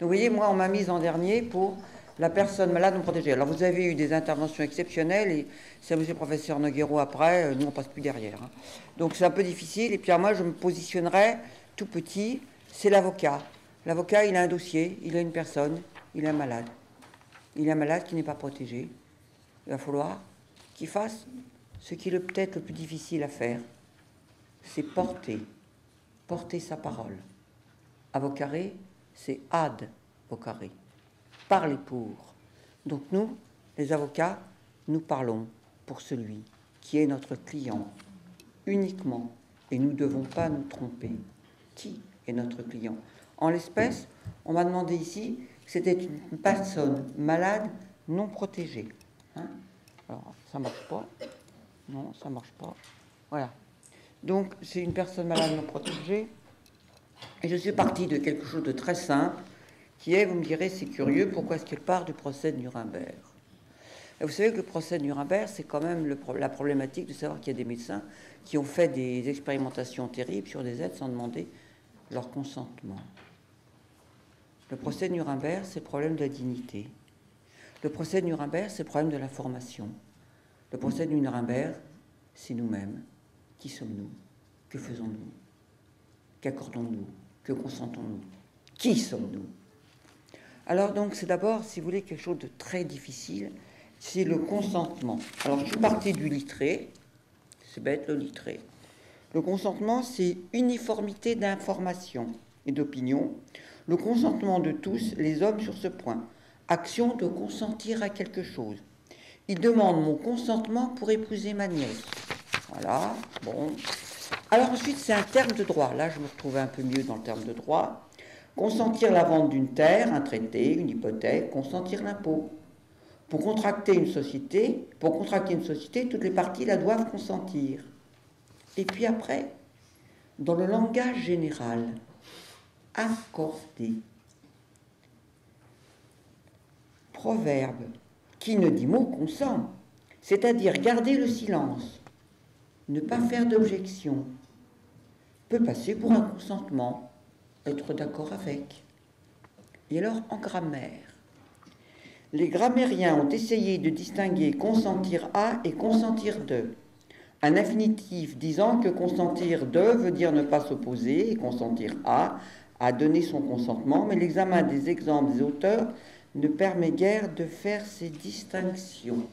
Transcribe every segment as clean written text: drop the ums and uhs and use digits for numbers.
vous voyez, moi, on m'a mise en dernier pour la personne malade non protégée. Alors, vous avez eu des interventions exceptionnelles, et c'est monsieur le professeur Noguero après, nous, on passe plus derrière. Hein. Donc, c'est un peu difficile. Et puis, alors, moi, je me positionnerais tout petit, c'est l'avocat. L'avocat, il a un dossier, il a une personne, il est un malade. Il est un malade qui n'est pas protégé. Il va falloir qu'il fasse ce qui est peut-être le plus difficile à faire, c'est porter sa parole. Avocare, c'est ad vocare, parler pour. Donc nous, les avocats, nous parlons pour celui qui est notre client, uniquement, et nous ne devons pas nous tromper. Qui est notre client? En l'espèce, on m'a demandé ici que c'était une personne malade non protégée. Hein? Alors, ça ne marche pas. Non, ça ne marche pas. Voilà. Donc, c'est une personne malade non protégée. Et je suis partie de quelque chose de très simple, qui est, vous me direz, c'est curieux, pourquoi est-ce qu'elle part du procès de Nuremberg? Et vous savez que le procès de Nuremberg, c'est quand même la problématique de savoir qu'il y a des médecins qui ont fait des expérimentations terribles sur des êtres sans demander leur consentement. Le procès de Nuremberg, c'est le problème de la dignité. Le procès de Nuremberg, c'est le problème de l'information. Le procès de Nuremberg, c'est nous-mêmes. Qui sommes-nous? Que faisons-nous? Qu'accordons-nous? Que consentons-nous? Qui sommes-nous? Alors donc, c'est d'abord, si vous voulez, quelque chose de très difficile, c'est le consentement. Alors, je suis partie du littré, c'est bête le littré. Le consentement, c'est uniformité d'information et d'opinion. Le consentement de tous les hommes sur ce point. Action de consentir à quelque chose. Il demande mon consentement pour épouser ma nièce. Voilà, bon. Alors ensuite, c'est un terme de droit. Là, je me retrouvais un peu mieux dans le terme de droit. Consentir la vente d'une terre, un traité, une hypothèque, consentir l'impôt. Pour contracter une société, toutes les parties la doivent consentir. Et puis après, dans le langage général, accorder. Proverbe qui ne dit mot consent, c'est-à-dire garder le silence, ne pas faire d'objection, peut passer pour un consentement, être d'accord avec. Et alors en grammaire, les grammairiens ont essayé de distinguer consentir à et consentir de. Un infinitif disant que consentir de veut dire ne pas s'opposer et consentir à donner son consentement, mais l'examen des exemples des auteurs ne permet guère de faire ces distinctions.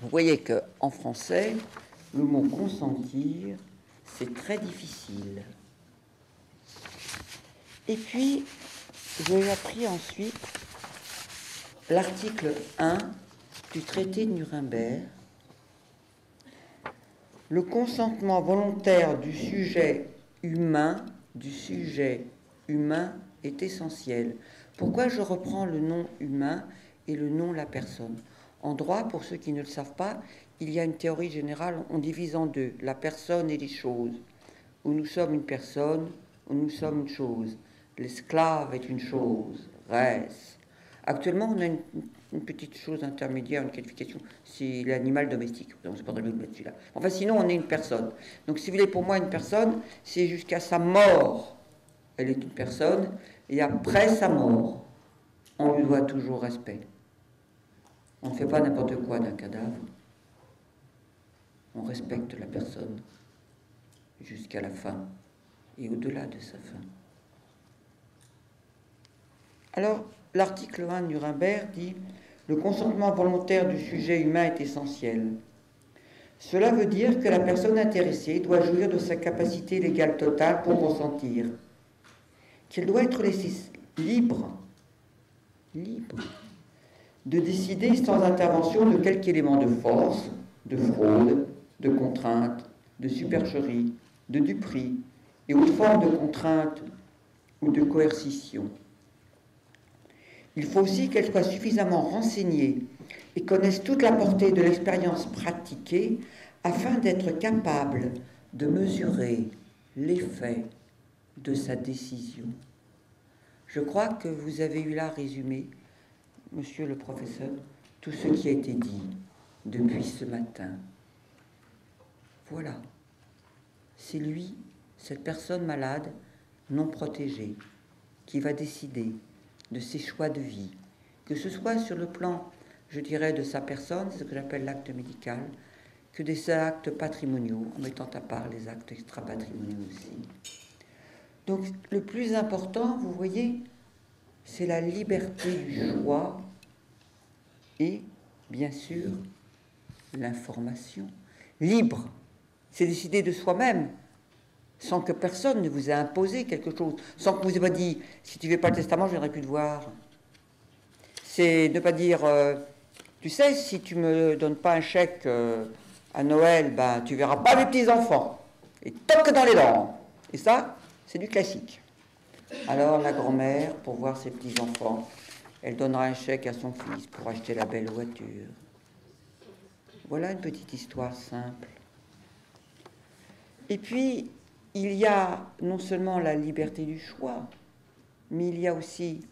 Vous voyez qu'en français, le mot consentir, c'est très difficile. Et puis, j'ai appris ensuite l'article 1 du traité de Nuremberg. Le consentement volontaire du sujet humain est essentiel. Pourquoi je reprends le nom humain et le nom la personne? En droit, pour ceux qui ne le savent pas, il y a une théorie générale, on divise en deux, la personne et les choses. Où nous sommes une personne, où nous sommes une chose. L'esclave est une chose, res. Actuellement, on a une petite chose intermédiaire, une qualification, c'est l'animal domestique. Donc, c'est pas très bien de mettre celui-là. Enfin, sinon, on est une personne. Donc, si vous voulez, pour moi, une personne, c'est jusqu'à sa mort. Elle est une personne, et après sa mort, on lui doit toujours respect. On ne fait pas n'importe quoi d'un cadavre. On respecte la personne jusqu'à la fin et au-delà de sa fin. Alors, l'article 1 de Nuremberg dit « Le consentement volontaire du sujet humain est essentiel. Cela veut dire que la personne intéressée doit jouir de sa capacité légale totale pour consentir, qu'elle doit être laissée libre de décider sans intervention de quelque élément de force, de fraude, de contrainte, de supercherie, de duperie et autres formes de contrainte ou de coercition. Il faut aussi qu'elle soit suffisamment renseignée et connaisse toute la portée de l'expérience pratiquée afin d'être capable de mesurer l'effet de sa décision. » Je crois que vous avez eu là résumé, monsieur le professeur, tout ce qui a été dit depuis ce matin. Voilà. C'est lui, cette personne malade, non protégée, qui va décider de ses choix de vie, que ce soit sur le plan, je dirais, de sa personne, c'est ce que j'appelle l'acte médical, que des actes patrimoniaux, en mettant à part les actes extra-patrimoniaux aussi. Donc le plus important, vous voyez, c'est la liberté du choix et, bien sûr, l'information. Libre, c'est décider de soi-même, sans que personne ne vous ait imposé quelque chose, sans que vous ayez pas dit, si tu ne fais pas le testament, je ne viendrai plus te voir. C'est ne pas dire, tu sais, si tu ne me donnes pas un chèque à Noël, ben, tu ne verras pas mes petits-enfants. Et toque dans les dents. Et ça, c'est du classique. Alors la grand-mère, pour voir ses petits-enfants, elle donnera un chèque à son fils pour acheter la belle voiture. Voilà une petite histoire simple. Et puis, il y a non seulement la liberté du choix, mais il y a aussi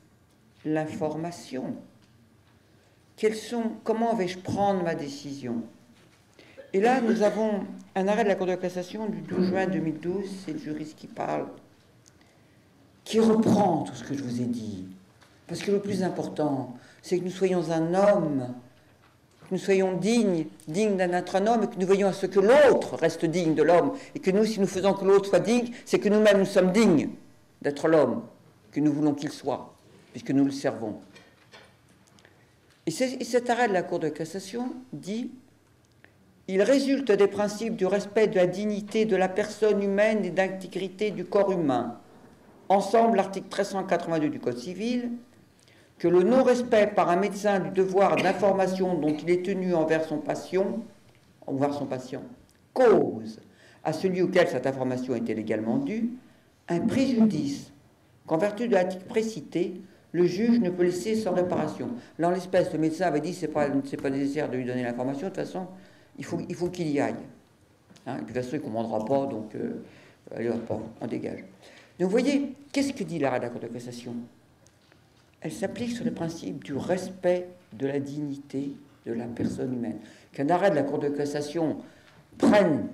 l'information. Comment vais-je prendre ma décision? Et là, nous avons un arrêt de la Cour de cassation du 12 juin 2012, c'est le juriste qui parle, qui reprend tout ce que je vous ai dit. Parce que le plus important, c'est que nous soyons un homme, que nous soyons dignes d'un être un homme, et que nous voyons à ce que l'autre reste digne de l'homme. Et que nous, si nous faisons que l'autre soit digne, c'est que nous-mêmes nous sommes dignes d'être l'homme que nous voulons qu'il soit, puisque nous le servons. Et cet arrêt de la Cour de cassation dit: il résulte des principes du respect de la dignité de la personne humaine et d'intégrité du corps humain. Ensemble, l'article 1382 du Code civil, que le non-respect par un médecin du devoir d'information dont il est tenu envers son patient, cause à celui auquel cette information était légalement due un préjudice qu'en vertu de l'article précité, le juge ne peut laisser sans réparation. Là, en l'espèce, le médecin avait dit c'est pas nécessaire de lui donner l'information, de toute façon, il faut qu'il y aille. Hein, et puis de toute façon, il ne commandera pas, donc allez, on dégage. Donc vous voyez, qu'est-ce que dit l'arrêt de la Cour de cassation? Elle s'applique sur le principe du respect de la dignité de la personne humaine. Qu'un arrêt de la Cour de cassation prenne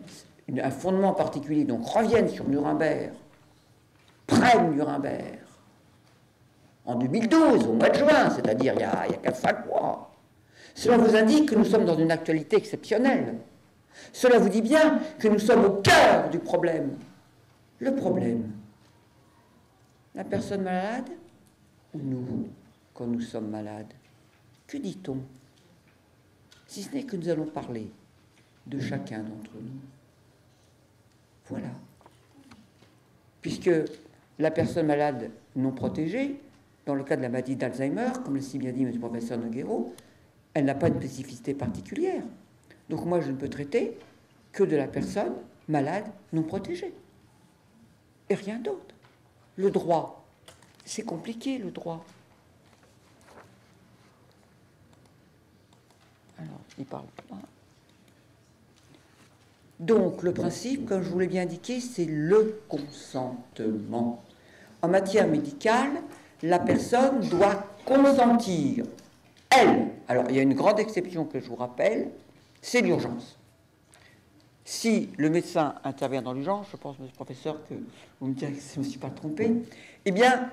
un fondement particulier, donc revienne sur Nuremberg, prenne Nuremberg, en 2012, au mois de juin, c'est-à-dire il y a 4-5 mois. Cela vous indique que nous sommes dans une actualité exceptionnelle. Cela vous dit bien que nous sommes au cœur du problème. Le problème, la personne malade ou nous, quand nous sommes malades? Que dit-on? Si ce n'est que nous allons parler de chacun d'entre nous. Voilà. Puisque la personne malade non protégée, dans le cas de la maladie d'Alzheimer, comme l'a si bien dit M. le professeur Nogueiro, elle n'a pas de spécificité particulière. Donc moi, je ne peux traiter que de la personne malade non protégée. Et rien d'autre. Le droit, c'est compliqué, le droit. Alors, il parle pas. Donc, le principe, comme je vous l'ai bien indiqué, c'est le consentement. En matière médicale, la personne doit consentir. Elle, alors il y a une grande exception que je vous rappelle, c'est l'urgence. Si le médecin intervient dans l'urgence, je pense, monsieur le professeur, que vous me direz que je ne me suis pas trompé, eh bien,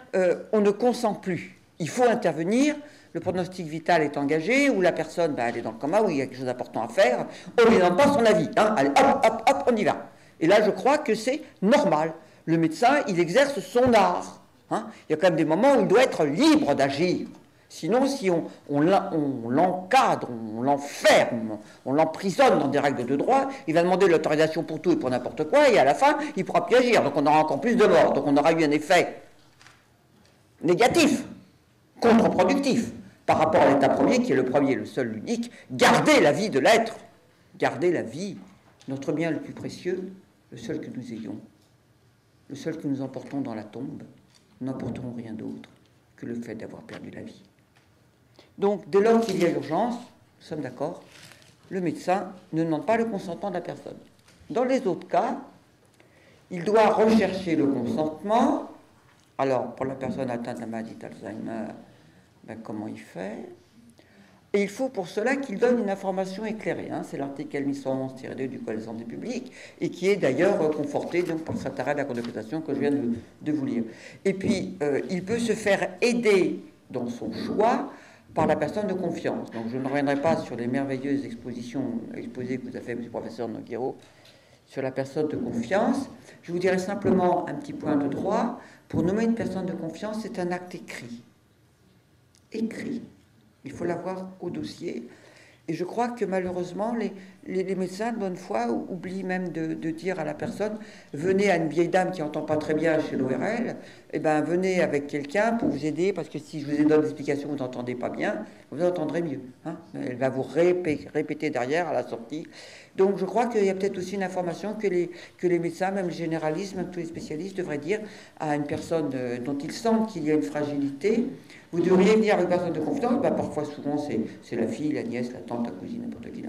on ne consent plus. Il faut intervenir, le pronostic vital est engagé, ou la personne, elle est dans le coma, ou il y a quelque chose d'important à faire, on ne lui donne pas son avis. Hein, allez, hop, hop, hop, on y va. Et là, je crois que c'est normal. Le médecin, il exerce son art. Hein. Il y a quand même des moments où il doit être libre d'agir. Sinon, si on l'encadre, on l'enferme, on l'emprisonne dans des règles de droit, il va demander l'autorisation pour tout et pour n'importe quoi, et à la fin, il ne pourra plus agir. Donc on aura encore plus de morts. Donc on aura eu un effet négatif, contre-productif, par rapport à l'état premier, qui est le premier, le seul, l'unique. Garder la vie de l'être, garder la vie, notre bien le plus précieux, le seul que nous ayons, le seul que nous emportons dans la tombe. Nous n'emporterons rien d'autre que le fait d'avoir perdu la vie. Donc, dès lors qu'il y a urgence, nous sommes d'accord, le médecin ne demande pas le consentement de la personne. Dans les autres cas, il doit rechercher le consentement. Alors, pour la personne atteinte de la maladie d'Alzheimer, comment il fait? Et il faut pour cela qu'il donne une information éclairée. Hein. C'est l'article 1111-2 du Code de santé publique, et qui est d'ailleurs conforté donc, par cet arrêt de la Cour de cassation que je viens de vous lire. Et puis, il peut se faire aider dans son choix par la personne de confiance. Donc, je ne reviendrai pas sur les merveilleuses exposés que vous avez fait, M. le professeur Noguero, sur la personne de confiance. Je vous dirai simplement un petit point de droit. Pour nommer une personne de confiance, c'est un acte écrit. Écrit. Il faut l'avoir au dossier. Et je crois que malheureusement, les médecins de bonne foi oublient même de dire à la personne, venez à une vieille dame qui n'entend pas très bien chez l'ORL, eh ben, venez avec quelqu'un pour vous aider, parce que si je vous donne des explications, vous n'entendez pas bien, vous entendrez mieux. Hein. Elle va vous répéter derrière à la sortie. Donc je crois qu'il y a peut-être aussi une information que les médecins, même les généralistes, même tous les spécialistes, devraient dire à une personne dont ils sentent qu'il y a une fragilité. Vous devriez venir avec une personne de confiance, bah, parfois souvent c'est la fille, la nièce, la tante, la cousine, n'importe qui.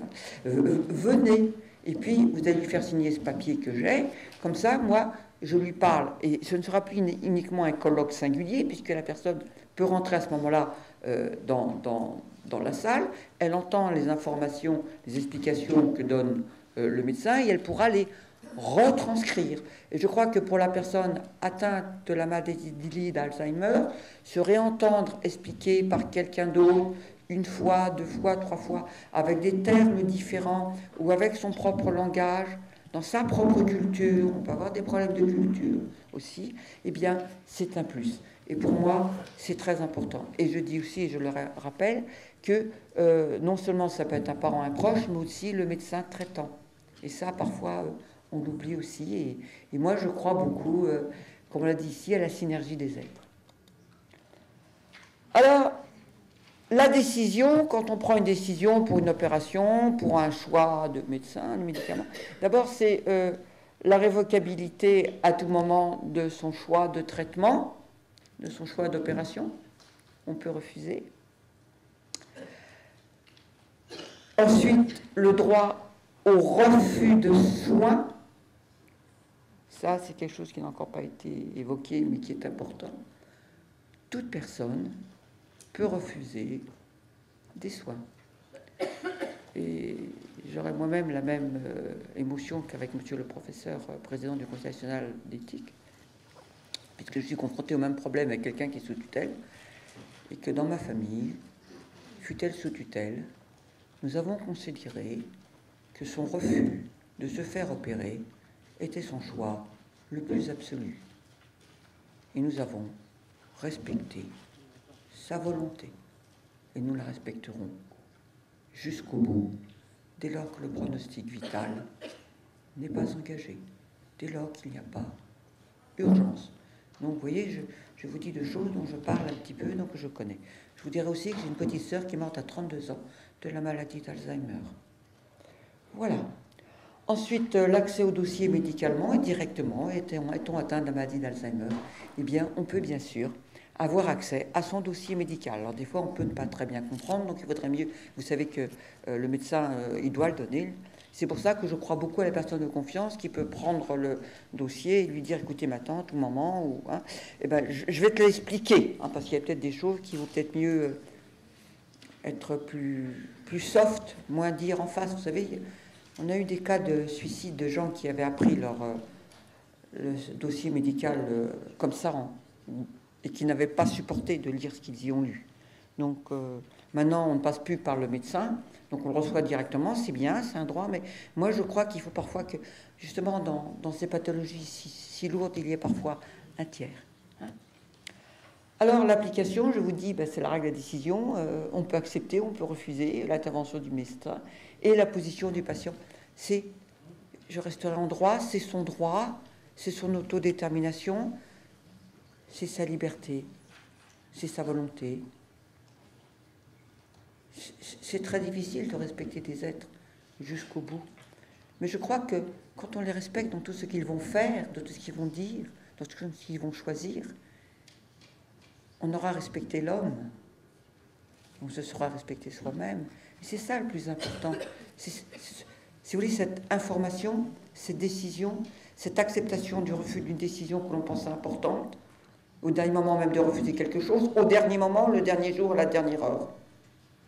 Venez, et puis vous allez lui faire signer ce papier que j'ai, comme ça, moi, je lui parle, et ce ne sera plus uniquement un colloque singulier, puisque la personne peut rentrer à ce moment-là dans la salle, elle entend les informations, les explications que donne le médecin, et elle pourra les retranscrire. Et je crois que pour la personne atteinte de la maladie d'Alzheimer, se réentendre expliquer par quelqu'un d'autre, une fois, deux fois, trois fois, avec des termes différents ou avec son propre langage, dans sa propre culture, on peut avoir des problèmes de culture aussi, eh bien, c'est un plus. Et pour moi, c'est très important. Et je dis aussi, et je le rappelle, que non seulement ça peut être un parent, un proche, mais aussi le médecin traitant. Et ça, parfois, on l'oublie aussi. Et moi, je crois beaucoup, comme on l'a dit ici, à la synergie des êtres. Alors, la décision, quand on prend une décision pour une opération, pour un choix de médecin, de médicament, d'abord, c'est la révocabilité à tout moment de son choix de traitement, de son choix d'opération. On peut refuser. Ensuite, le droit au refus de soins. Ça, c'est quelque chose qui n'a encore pas été évoqué, mais qui est important. Toute personne peut refuser des soins. Et j'aurais moi-même la même émotion qu'avec monsieur le professeur, président du Conseil national d'éthique, puisque je suis confronté au même problème avec quelqu'un qui est sous tutelle, et que dans ma famille, fût-elle sous tutelle, nous avons considéré que son refus de se faire opérer était son choix le plus absolu. Et nous avons respecté sa volonté. Et nous la respecterons jusqu'au bout, dès lors que le pronostic vital n'est pas engagé, dès lors qu'il n'y a pas urgence. Donc vous voyez, je vous dis de choses dont je parle un petit peu, donc je connais. Je vous dirai aussi que j'ai une petite sœur qui est morte à 32 ans de la maladie d'Alzheimer. Voilà. Ensuite, l'accès au dossier médicalement et directement, étant atteint de la maladie d'Alzheimer, eh bien, on peut bien sûr avoir accès à son dossier médical. Alors, des fois, on peut ne pas très bien comprendre, donc il vaudrait mieux, vous savez que le médecin, il doit le donner. C'est pour ça que je crois beaucoup à la personne de confiance qui peut prendre le dossier et lui dire, écoutez, ma tante, ou maman, ou, hein, eh ben, je vais te l'expliquer, hein, parce qu'il y a peut-être des choses qui vont peut-être mieux être plus soft, moins dire en face. Vous savez, on a eu des cas de suicide de gens qui avaient appris le dossier médical comme ça, et qui n'avaient pas supporté de lire ce qu'ils y ont lu. Donc maintenant, on ne passe plus par le médecin, donc on le reçoit directement, c'est bien, c'est un droit, mais moi je crois qu'il faut parfois que, justement, dans ces pathologies si lourdes, il y ait parfois un tiers. Hein. Alors l'application, je vous dis, ben, c'est la règle de la décision, on peut accepter, on peut refuser l'intervention du médecin, et la position du patient, c'est, je resterai en droit, c'est son droit, c'est son autodétermination, c'est sa liberté, c'est sa volonté. C'est très difficile de respecter des êtres jusqu'au bout. Mais je crois que quand on les respecte dans tout ce qu'ils vont faire, dans tout ce qu'ils vont dire, dans tout ce qu'ils vont choisir, on aura respecté l'homme, on se sera respecté soi-même. Et c'est ça le plus important. Si vous voulez, cette information, cette décision, cette acceptation du refus d'une décision que l'on pensait importante, au dernier moment même de refuser quelque chose, au dernier moment, le dernier jour, la dernière heure.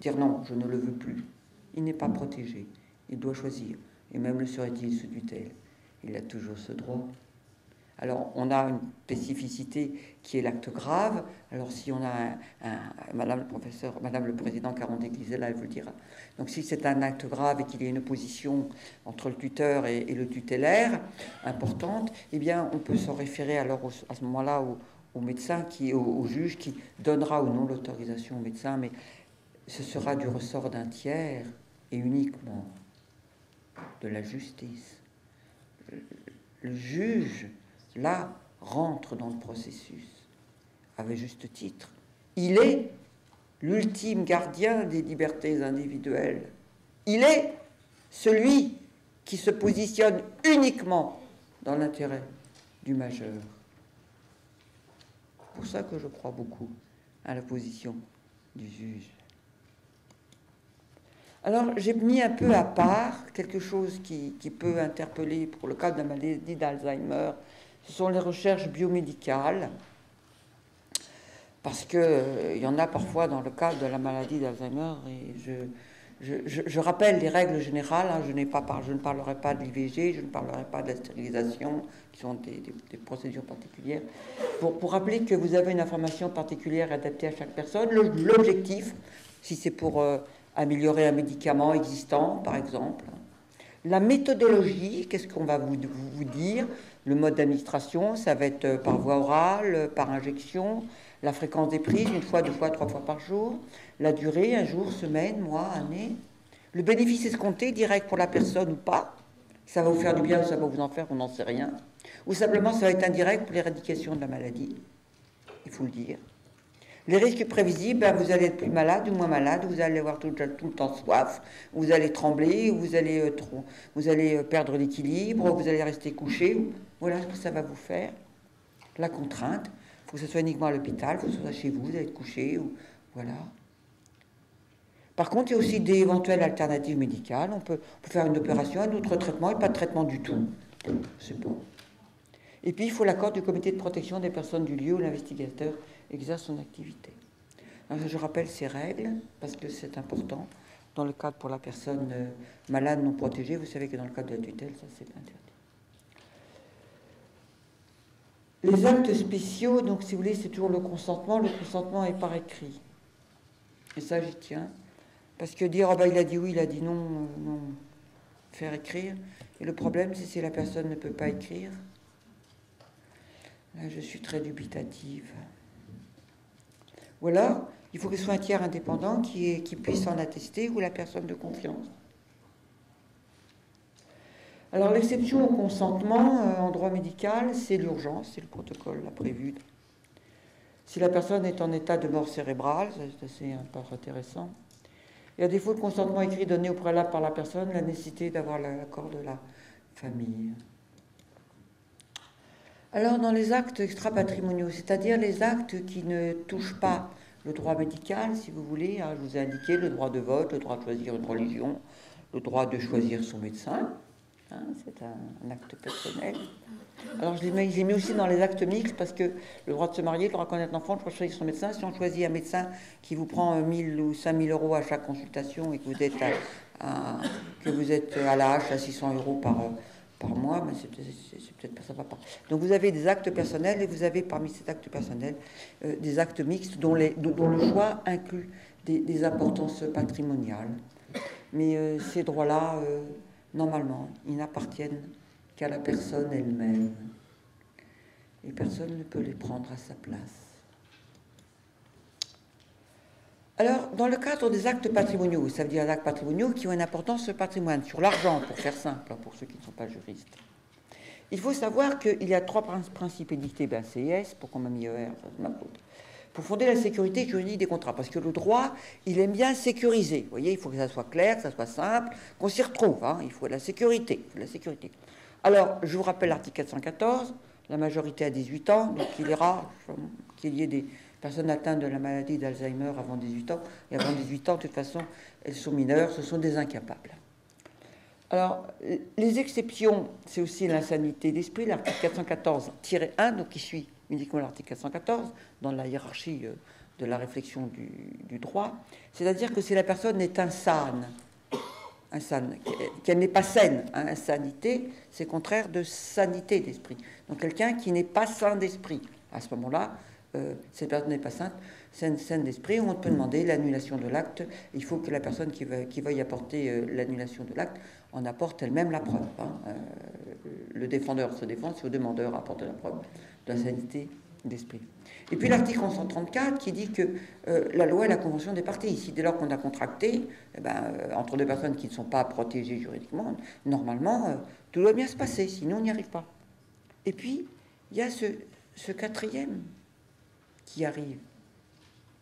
dire non, je ne le veux plus. Il n'est pas protégé, il doit choisir. Et même le serait-il sous tutelle, il a toujours ce droit. Alors, on a une spécificité qui est l'acte grave. Alors, si on a Madame le professeur, Madame le président Caronte qui est là, elle vous le dira. Donc, si c'est un acte grave et qu'il y a une opposition entre le tuteur et le tutélaire importante, eh bien, on peut s'en référer alors à ce moment-là au médecin, au juge qui donnera ou non l'autorisation au médecin, mais ce sera du ressort d'un tiers et uniquement de la justice. Le juge, là, rentre dans le processus, avec juste titre. Il est l'ultime gardien des libertés individuelles. Il est celui qui se positionne uniquement dans l'intérêt du majeur. C'est pour ça que je crois beaucoup à la position du juge. Alors, j'ai mis un peu à part quelque chose qui peut interpeller pour le cas de la maladie d'Alzheimer. Ce sont les recherches biomédicales, parce qu'il y en a parfois dans le cadre de la maladie d'Alzheimer, et je rappelle les règles générales, hein, je ne parlerai pas de l'IVG, je ne parlerai pas de la stérilisation, qui sont des procédures particulières, pour rappeler que vous avez une information particulière adaptée à chaque personne. L'objectif, si c'est pour améliorer un médicament existant, par exemple. La méthodologie, qu'est-ce qu'on va vous dire? Le mode d'administration, ça va être par voie orale, par injection, la fréquence des prises, 1 fois, 2 fois, 3 fois par jour, la durée, 1 jour, semaine, mois, année, le bénéfice escompté, direct pour la personne ou pas, ça va vous faire du bien ou ça va vous en faire, on n'en sait rien, ou simplement ça va être indirect pour l'éradication de la maladie, il faut le dire. Les risques prévisibles, ben, vous allez être plus malade ou moins malade, vous allez avoir tout le temps soif, vous allez trembler, vous allez perdre l'équilibre, vous allez rester couché. Voilà ce que ça va vous faire. La contrainte, il faut que ce soit uniquement à l'hôpital, il faut que ce soit chez vous, vous allez être couché. Voilà. Par contre, il y a aussi des éventuelles alternatives médicales. On peut faire une opération, un autre traitement et pas de traitement du tout. C'est bon. Et puis, il faut l'accord du comité de protection des personnes du lieu où l'investigateur exerce son activité. Alors, je rappelle ces règles parce que c'est important. Dans le cadre pour la personne malade non protégée, vous savez que dans le cadre de la tutelle, ça c'est interdit. Les actes spéciaux, donc si vous voulez, c'est toujours le consentement. Le consentement est par écrit. Et ça, j'y tiens. Parce que dire, oh ben, il a dit oui, il a dit non, non, faire écrire. Et le problème, c'est si la personne ne peut pas écrire. Là, je suis très dubitative. Ou alors, il faut que ce soit un tiers indépendant qui puisse en attester ou la personne de confiance. Alors, l'exception au consentement en droit médical, c'est l'urgence, c'est le protocole là, prévu. Si la personne est en état de mort cérébrale, c'est assez intéressant. Et à défaut de consentement écrit donné au préalable par la personne, la nécessité d'avoir l'accord de la famille. Alors, dans les actes extra-patrimoniaux, c'est-à-dire les actes qui ne touchent pas le droit médical, si vous voulez, hein, je vous ai indiqué le droit de vote, le droit de choisir une religion, le droit de choisir son médecin, hein, c'est un acte personnel. Alors, je l'ai mis aussi dans les actes mixtes parce que le droit de se marier, le droit de connaître l'enfant, le droit de choisir son médecin, si on choisit un médecin qui vous prend 1 000 ou 5 000 euros à chaque consultation et que vous êtes à la hache à 600 euros par mois, mais c'est peut-être pas ça va pas. Donc vous avez des actes personnels et vous avez parmi ces actes personnels des actes mixtes dont le choix inclut des importances patrimoniales. Mais ces droits-là, normalement, ils n'appartiennent qu'à la personne elle-même. Et personne ne peut les prendre à sa place. Alors, dans le cadre des actes patrimoniaux, ça veut dire des actes patrimoniaux qui ont une importance sur le patrimoine, sur l'argent, pour faire simple, pour ceux qui ne sont pas juristes. Il faut savoir qu'il y a 3 principes édictés, CIS, pour qu'on m'a mis ER, ça c'est ma faute, pour fonder la sécurité juridique des contrats, parce que le droit, il aime bien sécuriser. Vous voyez, il faut que ça soit clair, que ça soit simple, qu'on s'y retrouve, hein, il faut de la sécurité, Alors, je vous rappelle l'article 414, la majorité à 18 ans, donc il est rare qu'il y ait des personnes atteintes de la maladie d'Alzheimer avant 18 ans, et avant 18 ans, de toute façon, elles sont mineures, ce sont des incapables. Alors, les exceptions, c'est aussi l'insanité d'esprit, l'article 414-1, donc qui suit uniquement l'article 414, dans la hiérarchie de la réflexion du droit, c'est-à-dire que si la personne est insane, qu'elle n'est pas saine, hein, insanité, c'est contraire de sanité d'esprit. Donc quelqu'un qui n'est pas sain d'esprit, à ce moment-là, cette personne n'est pas saine d'esprit, on peut demander l'annulation de l'acte. Il faut que la personne qui veuille apporter l'annulation de l'acte en apporte elle-même la preuve. Hein. Le défendeur se défend si le demandeur apporte la preuve de la sanité d'esprit. Et puis l'article 134 qui dit que la loi est la convention des parties. Ici, dès lors qu'on a contracté, entre deux personnes qui ne sont pas protégées juridiquement, normalement, tout doit bien se passer, sinon on n'y arrive pas. Et puis, il y a ce quatrième qui arrive,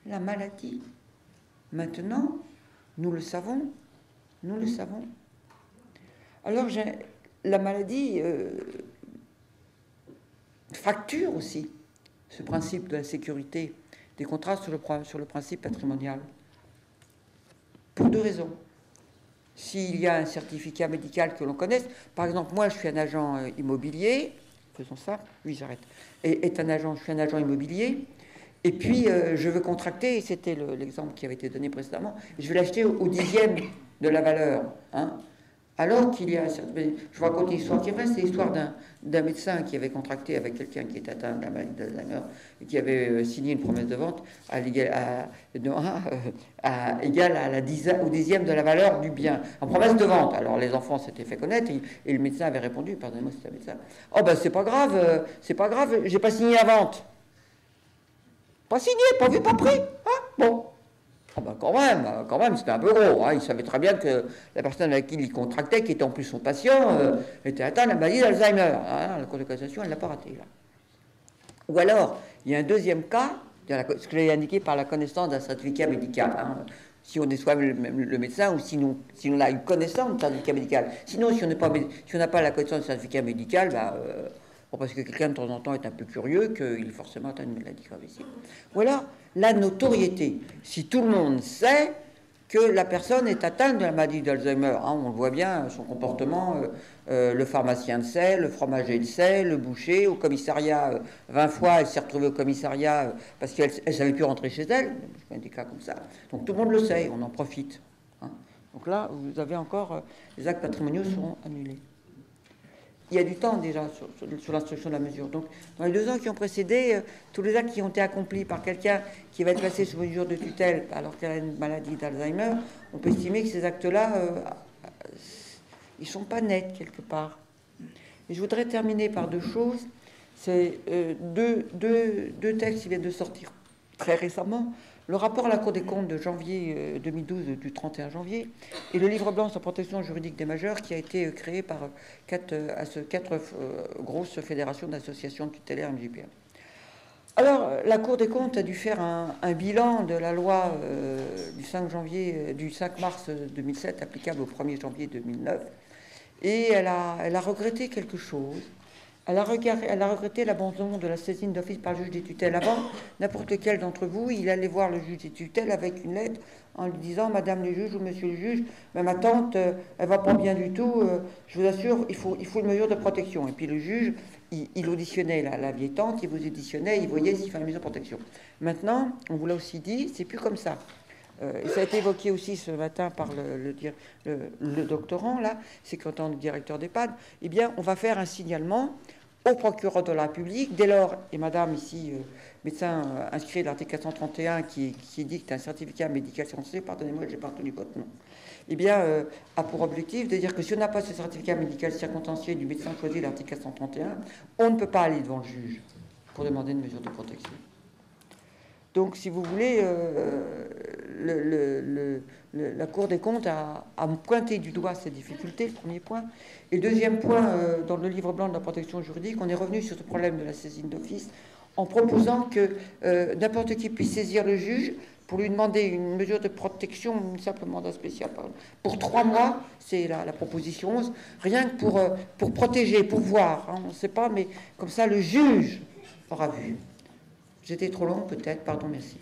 la maladie. Maintenant, nous le savons. Alors, la maladie fracture aussi ce principe de la sécurité des contrats sur le principe patrimonial. Pour deux raisons. S'il y a un certificat médical que l'on connaisse, par exemple, moi, je suis un agent immobilier, faisons ça, oui, j'arrête, je suis un agent immobilier, et puis je veux contracter, et c'était l'exemple qui avait été donné précédemment, je vais l'acheter au dixième de la valeur, hein, alors qu'il y a... Je vous raconte une histoire qui est vraie, c'est l'histoire d'un médecin qui avait contracté avec quelqu'un qui était atteint de la maladie d'Alzheimer et qui avait signé une promesse de vente au dixième de la valeur du bien, en promesse de vente. Alors les enfants s'étaient fait connaître et le médecin avait répondu, pardonnez-moi, c'était un médecin, « Oh ben c'est pas grave, j'ai pas signé la vente. » Pas signé, pas vu, pas pris. Hein, bon. Ah ben quand même, c'était un peu gros. Hein. Il savait très bien que la personne avec qui il contractait, qui était en plus son patient, était atteinte de la maladie d'Alzheimer. Hein. La Cour de cassation, elle ne l'a pas raté. Là. Ou alors, il y a un deuxième cas, ce que j'ai indiqué par la connaissance d'un certificat médical. Hein. Si on est soi-même le médecin, ou si on a une connaissance d'un certificat médical. Sinon, si on n'a pas la connaissance d'un certificat médical, parce que quelqu'un de temps en temps est un peu curieux, qu'il est forcément atteint d'une maladie grave ici. Ou alors, la notoriété. Si tout le monde sait que la personne est atteinte de la maladie d'Alzheimer, hein, on le voit bien, son comportement, le pharmacien le sait, le fromager le sait, le boucher, au commissariat, 20 fois, elle s'est retrouvée au commissariat parce qu'elle ne savait plus rentrer chez elle, je connais des cas comme ça. Donc tout le monde le sait, on en profite. Hein. Donc là, vous avez encore, les actes patrimoniaux seront annulés. Il y a du temps déjà sur l'instruction de la mesure. Donc, dans les 2 ans qui ont précédé, tous les actes qui ont été accomplis par quelqu'un qui va être placé sous mesure de tutelle alors qu'elle a une maladie d'Alzheimer, on peut estimer que ces actes-là, ils ne sont pas nets quelque part. Et je voudrais terminer par 2 choses. C'est deux textes qui viennent de sortir très récemment. Le rapport à la Cour des comptes de janvier 2012, du 31 janvier, et le livre blanc sur protection juridique des majeurs qui a été créé par 4 grosses fédérations d'associations tutélaires MJPA. Alors, la Cour des comptes a dû faire un bilan de la loi du 5 mars 2007, applicable au 1er janvier 2009, et elle a regretté quelque chose. Elle a regretté l'abandon de la saisine d'office par le juge des tutelles. Avant, n'importe lequel d'entre vous, il allait voir le juge des tutelles avec une lettre en lui disant « Madame le juge ou Monsieur le juge, ma tante, elle va pas bien du tout, je vous assure, il faut une mesure de protection. » Et puis le juge, il auditionnait la vieille tante, il vous auditionnait, il voyait s'il fallait une mesure de protection. Maintenant, on vous l'a aussi dit, c'est plus comme ça. Et ça a été évoqué aussi ce matin par le doctorant, là, secrétaire directeur d'EHPAD. Eh bien, on va faire un signalement au procureur de la République, dès lors, et madame ici, médecin inscrit à l'article 431 qui dicte un certificat médical censé, pardonnez-moi, j'ai pas retenu votre nom, eh bien, a pour objectif de dire que si on n'a pas ce certificat médical circonstancié du médecin choisi à l'article 431, on ne peut pas aller devant le juge pour demander une mesure de protection. Donc, si vous voulez, la Cour des comptes a pointé du doigt ces difficultés, le premier point. Et le deuxième point, dans le livre blanc de la protection juridique, on est revenu sur ce problème de la saisine d'office en proposant que n'importe qui puisse saisir le juge pour lui demander une mesure de protection, simple mandat spécial, pour 3 mois, c'est la proposition 11, rien que pour protéger, pour voir, hein, on ne sait pas, mais comme ça, le juge aura vu. J'étais trop long, peut-être, pardon, merci.